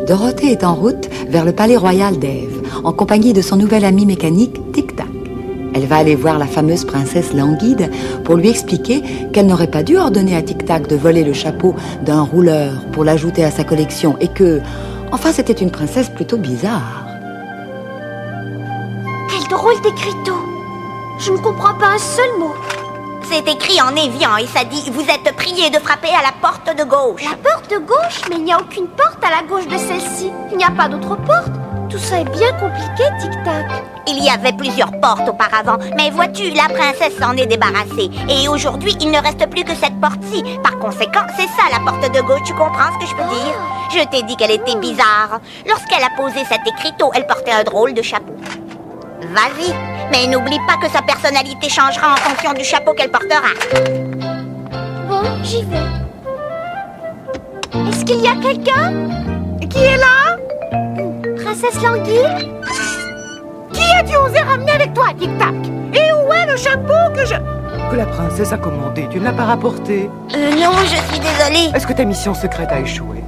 Dorothée est en route vers le palais royal d'Ève, en compagnie de son nouvel ami mécanique, Tic-Tac. Elle va aller voir la fameuse princesse Languide pour lui expliquer qu'elle n'aurait pas dû ordonner à Tic-Tac de voler le chapeau d'un rouleur pour l'ajouter à sa collection et que, enfin, c'était une princesse plutôt bizarre. Quel drôle d'écriteau! Je ne comprends pas un seul mot. C'est écrit en évian et ça dit « Vous êtes prié de frapper à la porte de gauche ». La porte de gauche? Mais il n'y a aucune porte à la gauche de celle-ci. Il n'y a pas d'autre porte. Tout ça est bien compliqué, Tic-Tac. Il y avait plusieurs portes auparavant, mais vois-tu, la princesse s'en est débarrassée. Et aujourd'hui, il ne reste plus que cette porte-ci. Par conséquent, c'est ça la porte de gauche, tu comprends ce que je peux dire? Je t'ai dit qu'elle était bizarre. Lorsqu'elle a posé cet écriteau, elle portait un drôle de chapeau. Vas-y, mais n'oublie pas que sa personnalité changera en fonction du chapeau qu'elle portera. Bon, j'y vais. Est-ce qu'il y a quelqu'un? Qui est là? Princesse Languide? Qui as-tu osé ramener avec toi, Tic-Tac? Et où est le chapeau que la princesse a commandé? Tu ne l'as pas rapporté? Non, je suis désolée. Est-ce que ta mission secrète a échoué?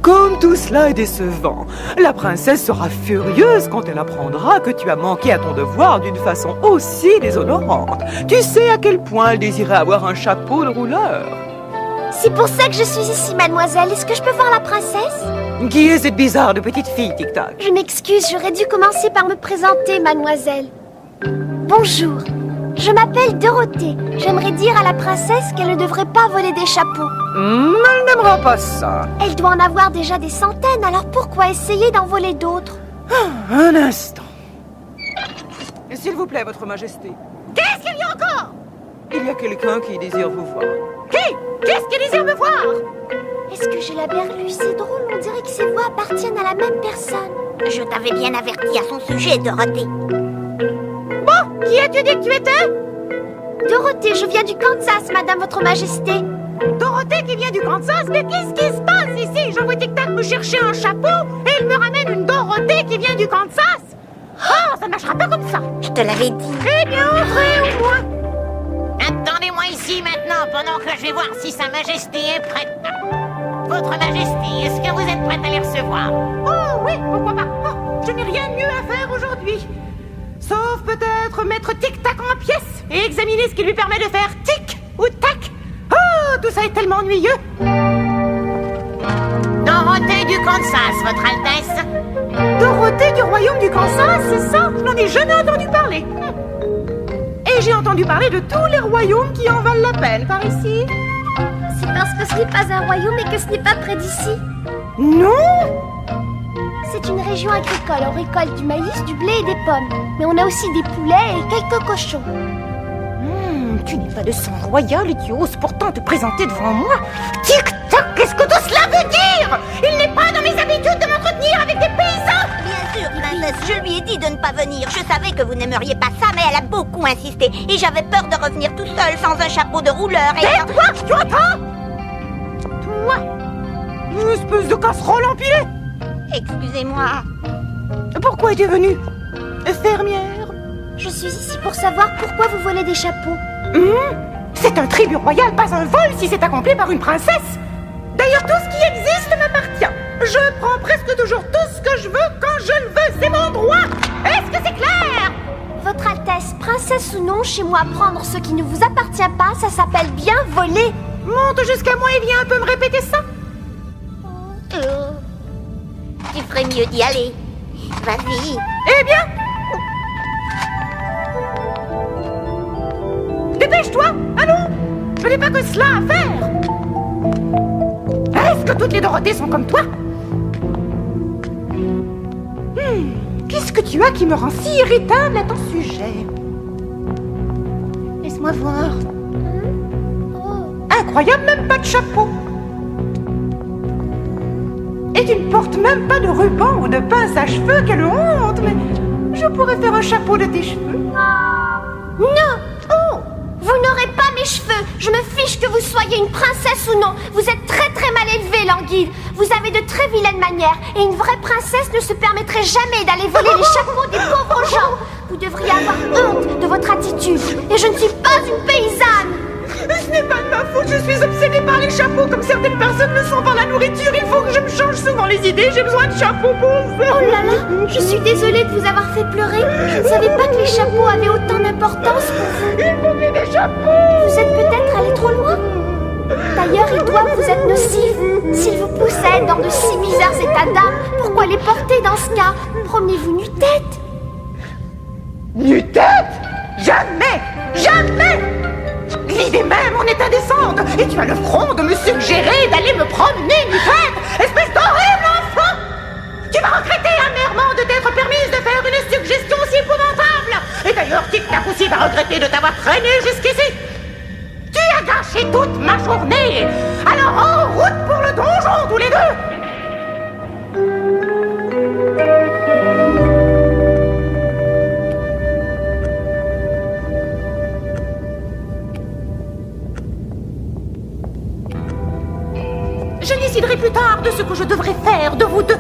Comme tout cela est décevant, la princesse sera furieuse quand elle apprendra que tu as manqué à ton devoir d'une façon aussi déshonorante. Tu sais à quel point elle désirait avoir un chapeau de rouleur. C'est pour ça que je suis ici, mademoiselle. Est-ce que je peux voir la princesse? Qui est cette bizarre de petite fille, Tic-Tac? Je m'excuse, j'aurais dû commencer par me présenter, mademoiselle. Bonjour, je m'appelle Dorothée. J'aimerais dire à la princesse qu'elle ne devrait pas voler des chapeaux. Elle n'aimera pas ça. Elle doit en avoir déjà des centaines, alors pourquoi essayer d'en voler d'autres? Un instant. S'il vous plaît, votre majesté. Qu'est-ce qu'il y a encore? Il y a quelqu'un qui désire vous voir. Qui? Qu'est-ce qu'il désire me voir? Est-ce que j'ai la berlue? C'est drôle, on dirait que ces voix appartiennent à la même personne. Je t'avais bien averti à son sujet, Dorothée. Bon, qui as-tu dit que tu étais? Dorothée, je viens du Kansas, madame votre majesté. Dorothée qui vient du Kansas? Mais qu'est-ce qui se passe ici? Je vois Tic-Tac me chercher un chapeau et il me ramène une Dorothée qui vient du Kansas? Oh, ça ne marchera pas comme ça. Je te l'avais dit. Eh bien, entrez au moins. Attendez-moi ici maintenant pendant que je vais voir si Sa Majesté est prête. Votre Majesté, est-ce que vous êtes prête à les recevoir? Oh oui, pourquoi pas? Oh, je n'ai rien de mieux à faire aujourd'hui. Sauf peut-être mettre Tic-Tac en pièces et examiner ce qui lui permet de faire tic ou tac. Oh, tout ça est tellement ennuyeux. Dorothée du Kansas, Votre Altesse. Dorothée du royaume du Kansas, c'est ça? Je n'en ai jamais entendu parler. Et j'ai entendu parler de tous les royaumes qui en valent la peine par ici. C'est parce que ce n'est pas un royaume et que ce n'est pas près d'ici. Non? C'est une région agricole. On récolte du maïs, du blé et des pommes. Mais on a aussi des poulets et quelques cochons. Tu n'es pas de sang royal et tu oses pourtant te présenter devant moi. Tic-Tac, qu'est-ce que tout cela veut dire? Il n'est pas dans mes habitudes de m'entretenir avec des paysans. Bien sûr, princesse, je lui ai dit de ne pas venir. Je savais que vous n'aimeriez pas ça, mais elle a beaucoup insisté. Et j'avais peur de revenir tout seul sans un chapeau de rouleur et... Tais-toi, tu entends? Toi, une espèce de casserole empilée. Excusez-moi. Pourquoi es-tu venue? Fermière? Je suis ici pour savoir pourquoi vous volez des chapeaux. C'est un tribut royal, pas un vol si c'est accompli par une princesse. D'ailleurs, tout ce qui existe m'appartient. Je prends presque toujours tout ce que je veux quand je le veux. C'est mon droit. Est-ce que c'est clair? Votre Altesse, princesse ou non, chez moi, prendre ce qui ne vous appartient pas, ça s'appelle bien voler. Monte jusqu'à moi et viens un peu me répéter ça. Tu ferais mieux d'y aller. Vas-y. Eh bien, dépêche-toi. Allons. Je n'ai pas que cela à faire. Est-ce que toutes les Dorothées sont comme toi? Qu'est-ce que tu as qui me rend si irritable à ton sujet? Laisse-moi voir. Incroyable, même pas de chapeau. Et tu ne portes même pas de ruban ou de pince à cheveux, quelle honte! Mais je pourrais faire un chapeau de tes cheveux. Non! Oh! Vous n'aurez pas mes cheveux. Je me fiche que vous soyez une princesse ou non. Vous êtes très très mal élevée, Languide. Vous avez de très vilaines manières. Et une vraie princesse ne se permettrait jamais d'aller voler les chapeaux des pauvres gens. Vous devriez avoir honte de votre attitude. Et je ne suis pas une paysanne. Ce n'est pas de ma faute, je suis obsédée par les chapeaux comme certaines personnes le sont par la nourriture. Il faut que je me change souvent les idées, j'ai besoin de chapeaux pour ça. Oh là là, je suis désolée de vous avoir fait pleurer. Je ne savais pas que les chapeaux avaient autant d'importance pour vous. Il faut que des chapeaux. Vous êtes peut-être allé trop loin. D'ailleurs, ils doivent vous être nocifs. S'ils vous poussent à être dans de si bizarres états d'âme, pourquoi les porter dans ce cas? Promenez-vous nu-tête. Nu-tête? Jamais! Jamais! L'idée même en est indécente. Et tu as le front de me suggérer d'aller me promener nu-tête. Espèce d'horrible enfant! Tu vas regretter amèrement de t'être permise de faire une suggestion si épouvantable. Et d'ailleurs, Tic Tac aussi va regretter de t'avoir traîné jusqu'ici. Tu as gâché toute ma journée. Alors en route pour le donjon tous les deux. Je déciderai plus tard de ce que je devrais faire de vous deux.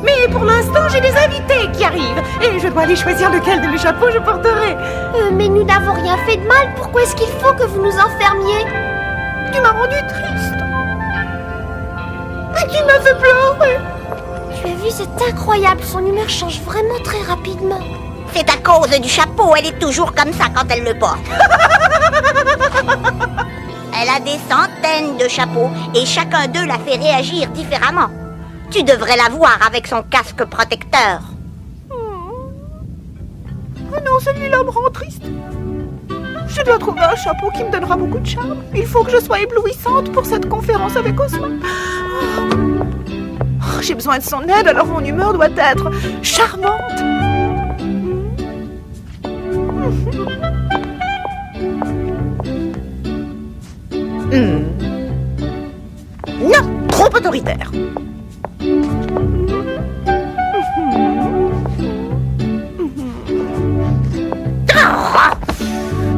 Mais pour l'instant, j'ai des invités qui arrivent. Et je dois aller choisir lequel de mes chapeaux je porterai. Mais nous n'avons rien fait de mal. Pourquoi est-ce qu'il faut que vous nous enfermiez? Tu m'as rendu triste. Et tu m'as fait pleurer. Tu as vu, c'est incroyable. Son humeur change vraiment très rapidement. C'est à cause du chapeau, elle est toujours comme ça quand elle le porte. Elle a des centaines de chapeaux et chacun d'eux la fait réagir différemment. Tu devrais la voir avec son casque protecteur. Oh non, celui-là me rend triste. Je dois trouver un chapeau qui me donnera beaucoup de charme. Il faut que je sois éblouissante pour cette conférence avec Ozma. Oh, j'ai besoin de son aide, alors mon humeur doit être charmante. Non, trop autoritaire.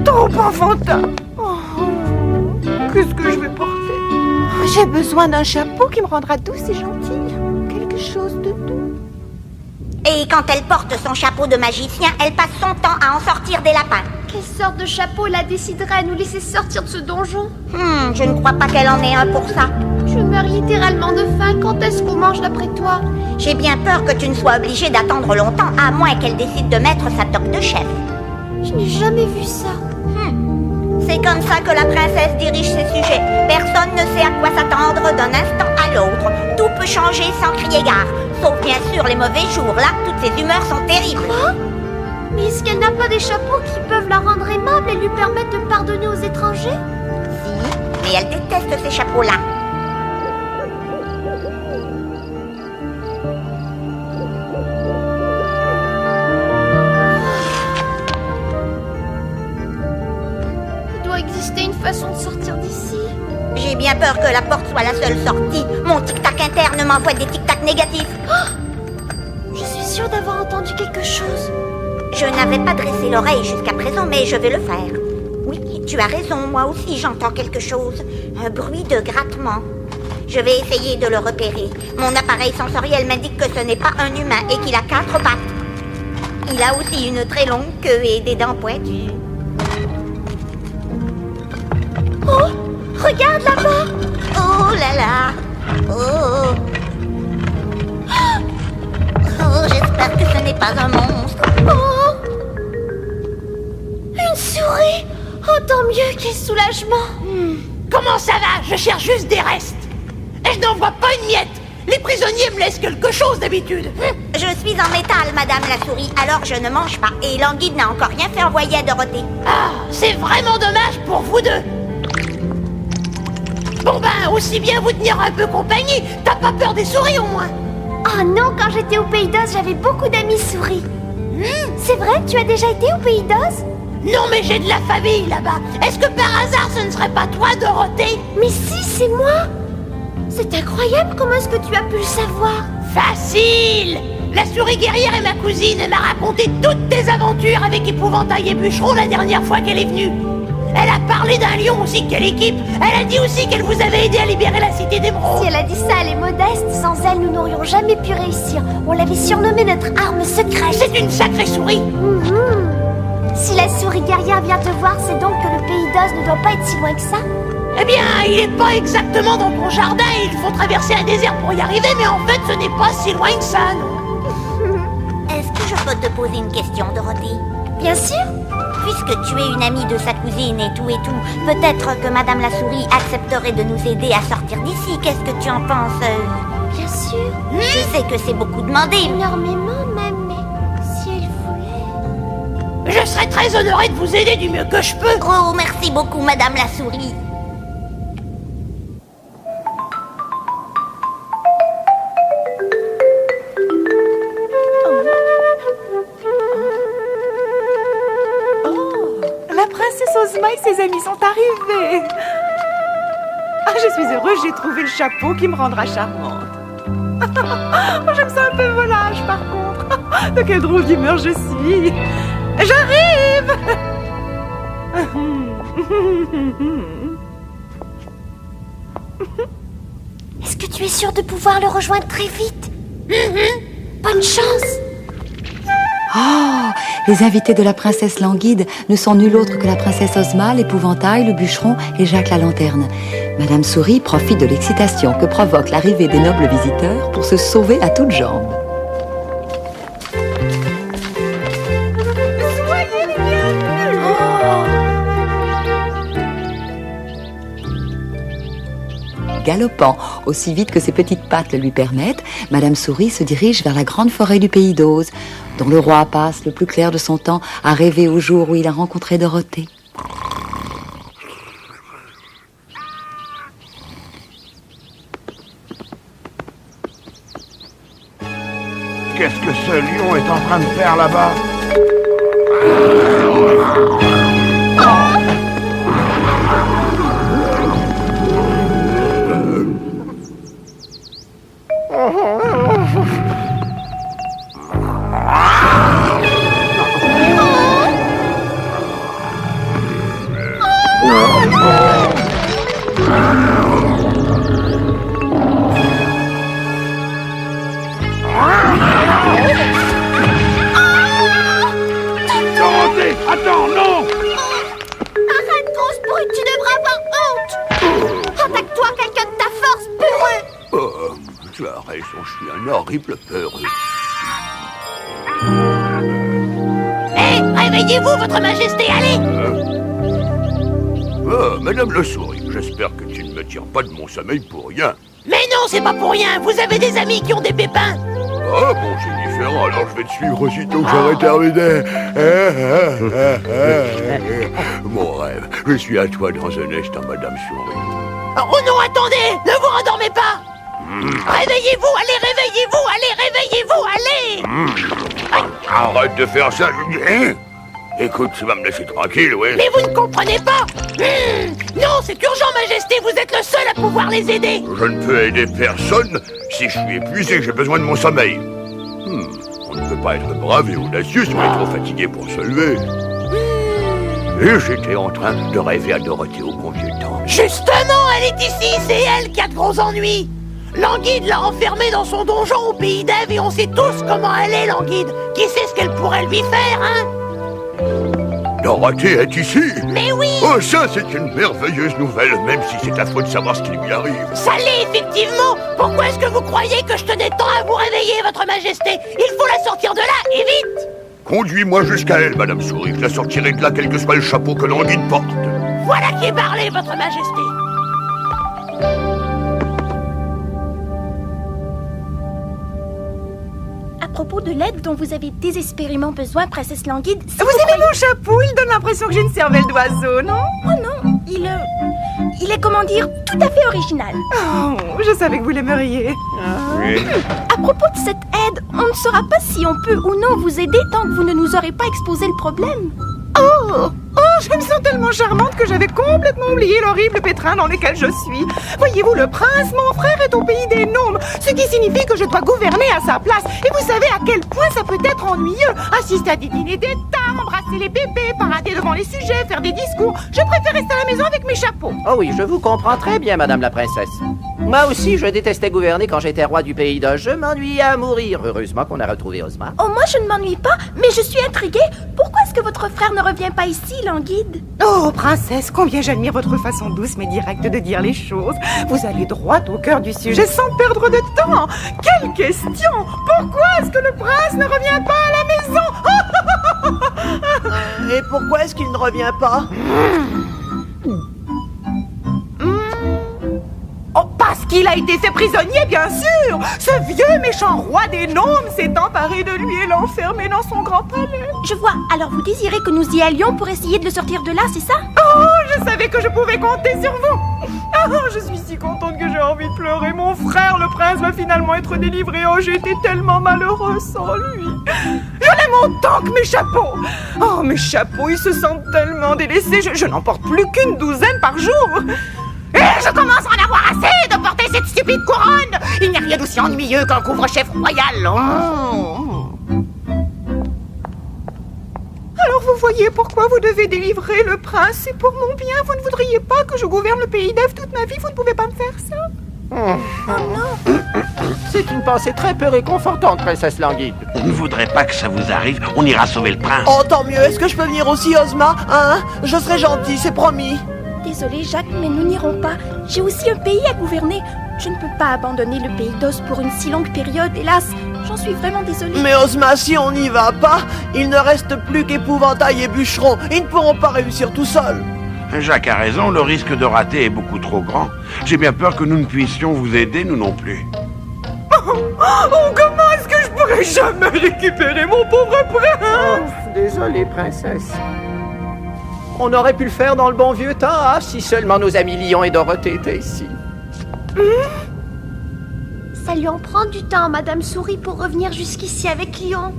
Trop enfantin. Qu'est-ce que je vais porter? J'ai besoin d'un chapeau qui me rendra douce et gentille. Quelque chose de doux. Et quand elle porte son chapeau de magicien, elle passe son temps à en sortir des lapins. Quelle sorte de chapeau la déciderait à nous laisser sortir de ce donjon? Je ne crois pas qu'elle en ait un pour ça. Je meurs littéralement de faim. Quand est-ce qu'on mange d'après toi? J'ai bien peur que tu ne sois obligée d'attendre longtemps, à moins qu'elle décide de mettre sa toque de chef. Je n'ai jamais vu ça. C'est comme ça que la princesse dirige ses sujets. Personne ne sait à quoi s'attendre d'un instant à l'autre. Tout peut changer sans crier gare. Sauf bien sûr les mauvais jours. Là, toutes ses humeurs sont terribles. Quoi? Mais est-ce qu'elle n'a pas des chapeaux qui peuvent la rendre aimable et lui permettre de pardonner aux étrangers? Si, mais elle déteste ces chapeaux-là. Il doit exister une façon de sortir d'ici. J'ai bien peur que la porte soit la seule sortie. Mon tic-tac interne m'envoie des tic-tac négatifs. Je suis sûre d'avoir entendu quelque chose. Je n'avais pas dressé l'oreille jusqu'à présent, mais je vais le faire. Oui, tu as raison, moi aussi j'entends quelque chose. Un bruit de grattement. Je vais essayer de le repérer. Mon appareil sensoriel m'indique que ce n'est pas un humain et qu'il a 4 pattes. Il a aussi une très longue queue et des dents pointues. Oh, regarde là-bas. Oh là là. Oh. Oh, j'espère que ce n'est pas un monstre. Oh, une souris. Oh, tant mieux, quel soulagement. Comment ça va? Je cherche juste des restes. Et je n'en vois pas une miette. Les prisonniers me laissent quelque chose d'habitude. Je suis en métal, madame la souris, alors je ne mange pas. Et l'anguille n'a encore rien fait envoyer à Dorothée. Ah, c'est vraiment dommage pour vous deux. Bon ben, aussi bien vous tenir un peu compagnie. T'as pas peur des souris au moins? Oh non, quand j'étais au Pays d'Oz, j'avais beaucoup d'amis souris. C'est vrai, tu as déjà été au Pays d'Oz? Non, mais j'ai de la famille là-bas. Est-ce que par hasard ce ne serait pas toi, Dorothée? Mais si, c'est moi. C'est incroyable, comment est-ce que tu as pu le savoir? Facile! La souris guerrière est ma cousine. Elle m'a raconté toutes tes aventures avec Épouvantail et Bûcheron la dernière fois qu'elle est venue. Elle a parlé d'un lion aussi, quelle équipe! Elle a dit aussi qu'elle vous avait aidé à libérer la cité d'Émeraude. Si elle a dit ça, elle est modeste. Sans elle, nous n'aurions jamais pu réussir. On l'avait surnommée notre arme secrète. C'est une sacrée souris. Si la souris guerrière vient te voir, c'est donc que le Pays d'Oz ne doit pas être si loin que ça? Eh bien, il est pas exactement dans ton jardin, il faut traverser un désert pour y arriver, mais en fait, ce n'est pas si loin que ça, non? Est-ce que je peux te poser une question, Dorothy? Bien sûr. Puisque tu es une amie de sa cousine et tout, peut-être que Madame la Souris accepterait de nous aider à sortir d'ici. Qu'est-ce que tu en penses? Bien sûr. Je sais que c'est beaucoup demandé. Énormément même, mais si elle voulait... Je serais très honoré de vous aider du mieux que je peux. Oh, merci beaucoup, Madame la Souris. La princesse Ozma et ses amis sont arrivés. Ah, je suis heureuse, j'ai trouvé le chapeau qui me rendra charmante. Oh, j'aime ça un peu volage, par contre. De quelle drôle d'humeur je suis. J'arrive. Est-ce que tu es sûre de pouvoir le rejoindre très vite? Bonne chance. Oh, les invités de la princesse Languide ne sont nul autre que la princesse Ozma, l'épouvantail, le bûcheron et Jacques la lanterne. Madame Souris profite de l'excitation que provoque l'arrivée des nobles visiteurs pour se sauver à toutes jambes. Galopant aussi vite que ses petites pattes le lui permettent, Madame Souris se dirige vers la grande forêt du pays d'Oz, dont le roi passe le plus clair de son temps à rêver au jour où il a rencontré Dorothée. Qu'est-ce que ce lion est en train de faire là-bas? Attends, non! Arrête, grosse brute, tu devrais avoir honte. Attaque-toi quelqu'un de ta force, peureux. Tu as raison, je suis un horrible peureux. Hé, réveillez-vous, votre majesté, allez! Madame la Souris, j'espère que tu ne me tires pas de mon sommeil pour rien. Mais non, c'est pas pour rien, vous avez des amis qui ont des pépins. Ah bon, c'est différent, alors je vais te suivre aussitôt que j'aurai terminé. Mon rêve, je suis à toi dans un instant, Madame Souris. Oh non, attendez, ne vous rendormez pas. Réveillez-vous, allez. Arrête de faire ça, je dis. Écoute, tu vas me laisser tranquille, oui. Mais vous ne comprenez pas. Non, c'est urgent, majesté, vous êtes le seul à pouvoir les aider. Je ne peux aider personne si je suis épuisé, j'ai besoin de mon sommeil. On ne peut pas être brave et audacieux si on est trop fatigué pour se lever. Et j'étais en train de rêver à Dorothée au bon vieux temps. Justement, elle est ici, c'est elle qui a de gros ennuis. Languide l'a enfermée dans son donjon au pays d'Ève et on sait tous comment elle est, Languide. Qui sait ce qu'elle pourrait lui faire, hein? Dorothée est ici. Mais oui. Oh, ça, c'est une merveilleuse nouvelle, même si c'est à faux de savoir ce qui lui arrive. Ça l'est, effectivement. Pourquoi est-ce que vous croyez que je tenais tant à vous réveiller, votre majesté? Il faut la sortir de là, et vite. Conduis-moi jusqu'à elle, Madame Souris. Je la sortirai de là, quel que soit le chapeau que Languide porte. Voilà qui est parlé, votre majesté. À propos de l'aide dont vous avez désespérément besoin, princesse Languide... Vous aimez mon chapeau? Il donne l'impression que j'ai une cervelle d'oiseau, non? Oh non, il est, comment dire, tout à fait original. Oh, je savais que vous l'aimeriez. À propos de cette aide, on ne saura pas si on peut ou non vous aider tant que vous ne nous aurez pas exposé le problème. Oh, je me sens tellement charmante que j'avais complètement oublié l'horrible pétrin dans lequel je suis. Voyez-vous, le prince, mon frère, est au pays des gnomes, ce qui signifie que je dois gouverner à sa place. Et vous savez à quel point ça peut être ennuyeux. Assister à des dîners d'État, embrasser les bébés, parader devant les sujets, faire des discours. Je préfère rester à la maison avec mes chapeaux. Oh oui, je vous comprends très bien, madame la princesse. Moi aussi, je détestais gouverner quand j'étais roi du pays d'Oz. Je m'ennuyais à mourir. Heureusement qu'on a retrouvé Ozma. Oh, moi je ne m'ennuie pas, mais je suis intriguée. Pourquoi est-ce que votre frère ne revient pas ici, Languide? Languide. Oh, princesse, combien j'admire votre façon douce mais directe de dire les choses. Vous allez droit au cœur du sujet sans perdre de temps. Quelle question! Pourquoi est-ce que le prince ne revient pas à la maison? Et pourquoi est-ce qu'il ne revient pas? Oh, parce qu'il a été fait prisonnier, bien sûr. Ce vieux méchant roi des gnomes s'est emparé de lui et l'a enfermé dans son grand palais. Je vois. Alors vous désirez que nous y allions pour essayer de le sortir de là, c'est ça? Oh, je savais que je pouvais compter sur vous. Oh, je suis si contente que j'ai envie de pleurer. Mon frère, le prince, va finalement être délivré. Oh, j'ai été tellement malheureuse sans lui. Je l'aime autant que mes chapeaux. Oh, mes chapeaux, ils se sentent tellement délaissés. Je n'en porte plus qu'une douzaine par jour. Et je commence à en avoir assez de porter cette stupide couronne. Il n'y a rien d'aussi ennuyeux qu'un couvre-chef royal. Oh. Alors vous voyez pourquoi vous devez délivrer le prince. C'est pour mon bien. Vous ne voudriez pas que je gouverne le pays d'Ève toute ma vie. Vous ne pouvez pas me faire ça. Oh non. C'est une pensée très peu réconfortante, princesse Languide. On ne voudrait pas que ça vous arrive. On ira sauver le prince. Oh, tant mieux. Est-ce que je peux venir aussi, Ozma? Hein? Je serai gentil, c'est promis. Désolée, Jacques, mais nous n'irons pas. J'ai aussi un pays à gouverner. Je ne peux pas abandonner le pays d'Oz pour une si longue période, hélas. J'en suis vraiment désolée. Mais Ozma, si on n'y va pas, il ne reste plus qu'Épouvantail et Bûcheron. Ils ne pourront pas réussir tout seuls. Jacques a raison, le risque de rater est beaucoup trop grand. J'ai bien peur que nous ne puissions vous aider, nous non plus. Oh, comment est-ce que je pourrais jamais récupérer mon pauvre prince? Oh, désolé, princesse. On aurait pu le faire dans le bon vieux temps, hein, si seulement nos amis Lion et Dorothée étaient ici. Ça lui en prend du temps, Madame Souris, pour revenir jusqu'ici avec Lion.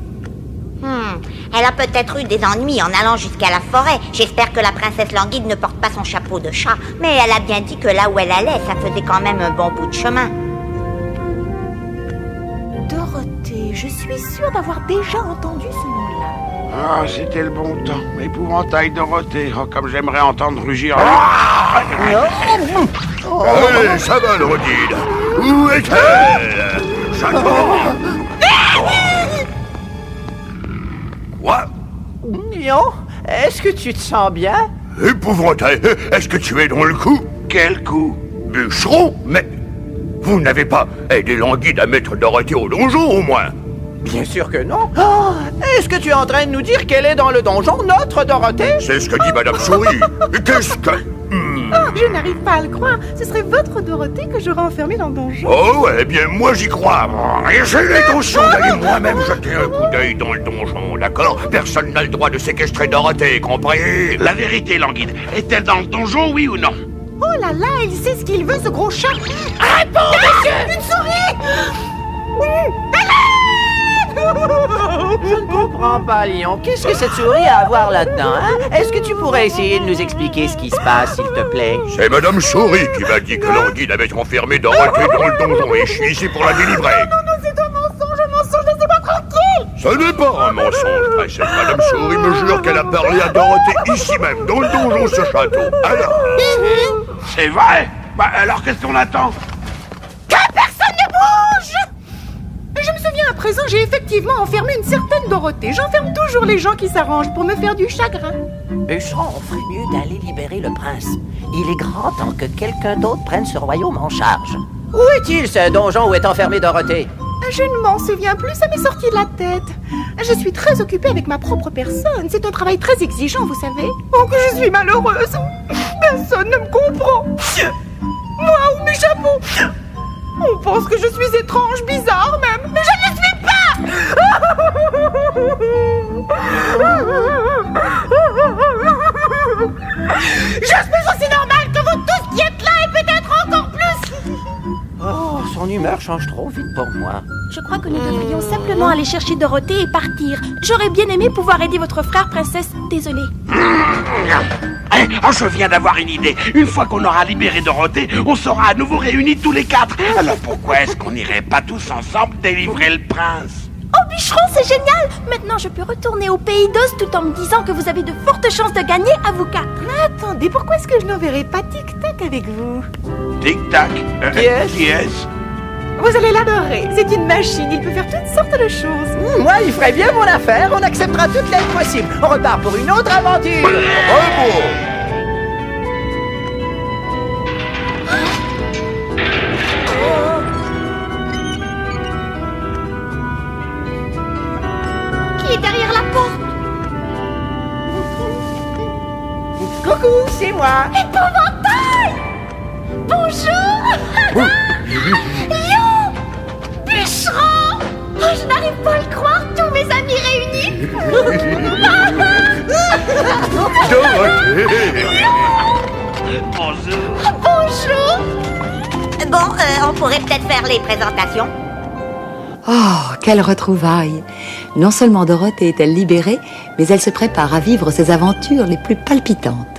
Elle a peut-être eu des ennuis en allant jusqu'à la forêt. J'espère que la princesse Languide ne porte pas son chapeau de chat. Mais elle a bien dit que là où elle allait, ça faisait quand même un bon bout de chemin. Dorothée, je suis sûre d'avoir déjà entendu ce nom-là. Ah, c'était le bon temps. Épouvantail Dorothée. Oh, comme j'aimerais entendre rugir. Allez, ça va, Rodine. Où est-elle? J'attends. Quoi? Lion, est-ce que tu te sens bien? Épouvantail, est-ce que tu es dans le coup? Quel coup? Bûcheron? Mais vous n'avez pas aidé Languide à mettre Dorothée au donjon, au moins? Bien sûr que non. Oh, est-ce que tu es en train de nous dire qu'elle est dans le donjon, notre Dorothée? C'est ce que dit Madame Souris. Qu'est-ce que... Oh, je n'arrive pas à le croire. Ce serait votre Dorothée que j'aurais enfermée dans le donjon. Oh, ouais, bien, moi j'y crois. Et j'ai l'intention d'aller moi-même jeter un coup d'œil dans le donjon, d'accord? Personne n'a le droit de séquestrer Dorothée, compris? La vérité, Languide, est-elle dans le donjon, oui ou non? Oh là là, il sait ce qu'il veut, ce gros chat. Réponds, monsieur! Une souris! Je ne comprends pas, Lion. Qu'est-ce que cette souris a à voir là-dedans, hein? Est-ce que tu pourrais essayer de nous expliquer ce qui se passe, s'il te plaît? C'est Madame Souris qui m'a dit que Languide avait enfermé Dorothée dans le donjon et je suis ici pour la délivrer. Non, c'est un mensonge, laissez-moi tranquille! Ce n'est pas un mensonge, princesse. Madame Souris me jure qu'elle a parlé à Dorothée ici même, dans le donjon de ce château. Alors... C'est vrai? Bah alors qu'est-ce qu'on attend? Que personne ne bouge! Je me souviens à présent, j'ai effectivement enfermé une certaine Dorothée. J'enferme toujours les gens qui s'arrangent pour me faire du chagrin. Bûcheron, on ferait mieux d'aller libérer le prince. Il est grand temps que quelqu'un d'autre prenne ce royaume en charge. Où est-il, ce donjon où est enfermée Dorothée? Je ne m'en souviens plus, ça m'est sorti de la tête. Je suis très occupée avec ma propre personne. C'est un travail très exigeant, vous savez. Oh, que je suis malheureuse. Personne ne me comprend. Moi ou mes chapeaux. On pense que je suis étrange, bizarre même, mais je ne le suis pas. Je suis aussi normale que vous tous qui êtes là et peut-être encore plus. Oh, son humeur change trop vite pour moi. Je crois que nous devrions simplement aller chercher Dorothée et partir. J'aurais bien aimé pouvoir aider votre frère, princesse. Désolée. Oh, je viens d'avoir une idée. Une fois qu'on aura libéré Dorothée, on sera à nouveau réunis tous les quatre. Alors pourquoi est-ce qu'on n'irait pas tous ensemble délivrer le prince? Oh, Bûcheron, c'est génial! Maintenant, je peux retourner au pays d'Oz tout en me disant que vous avez de fortes chances de gagner à vous quatre. Attendez, pourquoi est-ce que je n'enverrai pas Tic-Tac avec vous? Tic-tac. Qui est-ce? Qui est-ce? Vous allez l'adorer. C'est une machine, il peut faire toutes sortes de choses. Moi, il ferait bien mon affaire. On acceptera toute l'aide possible. On repart pour une autre aventure. Bravo! Qui est derrière la porte? Coucou, c'est moi. Épouvantail! Bonjour! Lion! Bûcheron! Oh, je n'arrive pas à le croire, tous mes amis réunis! Dorothée! Bonjour. Bonjour! Bon, on pourrait peut-être faire les présentations. Oh, quelle retrouvaille! Non seulement Dorothée est-elle libérée, mais elle se prépare à vivre ses aventures les plus palpitantes.